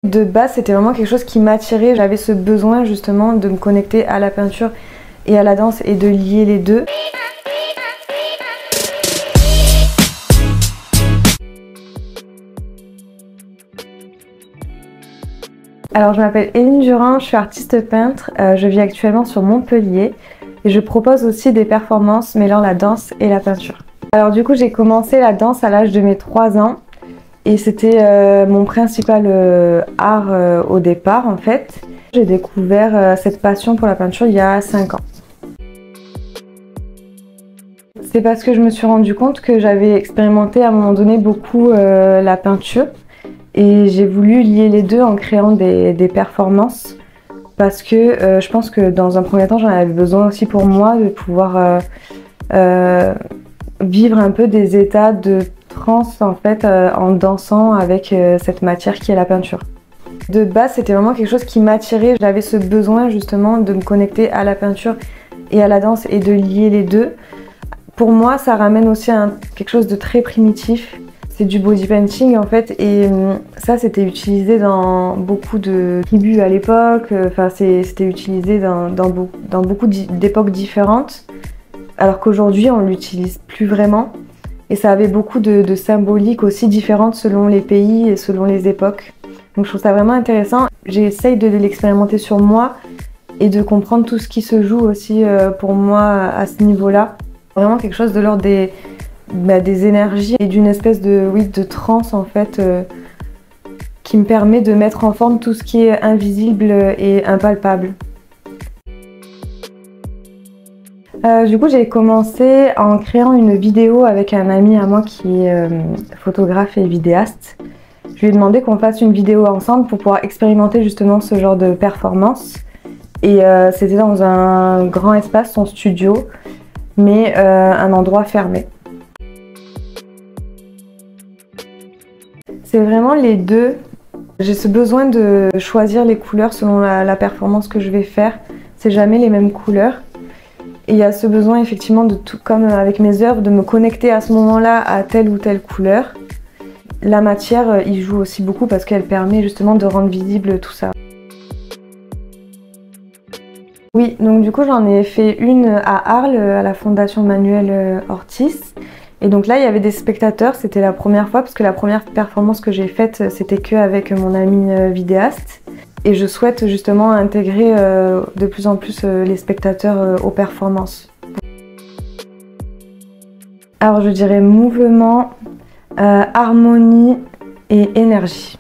De base, c'était vraiment quelque chose qui m'attirait. J'avais ce besoin justement de me connecter à la peinture et à la danse et de lier les deux. Alors je m'appelle Éline Durin, je suis artiste peintre, je vis actuellement sur Montpellier et je propose aussi des performances mêlant la danse et la peinture. Alors du coup j'ai commencé la danse à l'âge de mes 3 ans et c'était mon principal art au départ en fait. J'ai découvert cette passion pour la peinture il y a 5 ans. C'est parce que je me suis rendu compte que j'avais expérimenté à un moment donné beaucoup la peinture. Et j'ai voulu lier les deux en créant des performances parce que je pense que dans un premier temps j'en avais besoin aussi pour moi de pouvoir vivre un peu des états de transe en fait en dansant avec cette matière qui est la peinture. De base c'était vraiment quelque chose qui m'attirait, j'avais ce besoin justement de me connecter à la peinture et à la danse et de lier les deux. Pour moi ça ramène aussi à quelque chose de très primitif. C'est du body painting en fait et ça c'était utilisé dans beaucoup de tribus à l'époque, c'était utilisé dans beaucoup d'époques différentes alors qu'aujourd'hui on l'utilise plus vraiment et ça avait beaucoup de symboliques aussi différentes selon les pays et selon les époques. Donc je trouve ça vraiment intéressant. J'essaye de l'expérimenter sur moi et de comprendre tout ce qui se joue aussi pour moi à ce niveau-là. Vraiment quelque chose de l'ordre des énergies et d'une espèce de transe en fait qui me permet de mettre en forme tout ce qui est invisible et impalpable. Du coup j'ai commencé en créant une vidéo avec un ami à moi qui est photographe et vidéaste. Je lui ai demandé qu'on fasse une vidéo ensemble pour pouvoir expérimenter justement ce genre de performance et c'était dans un grand espace, son studio, mais un endroit fermé. C'est vraiment les deux. J'ai ce besoin de choisir les couleurs selon la performance que je vais faire. C'est jamais les mêmes couleurs. Et il y a ce besoin effectivement de tout, comme avec mes œuvres, de me connecter à ce moment-là à telle ou telle couleur. La matière y joue aussi beaucoup parce qu'elle permet justement de rendre visible tout ça. Oui, donc du coup j'en ai fait une à Arles, à la Fondation Manuel Ortiz. Et donc là il y avait des spectateurs, c'était la première fois parce que la première performance que j'ai faite c'était que avec mon ami vidéaste. Et je souhaite justement intégrer de plus en plus les spectateurs aux performances. Alors je dirais mouvement, harmonie et énergie.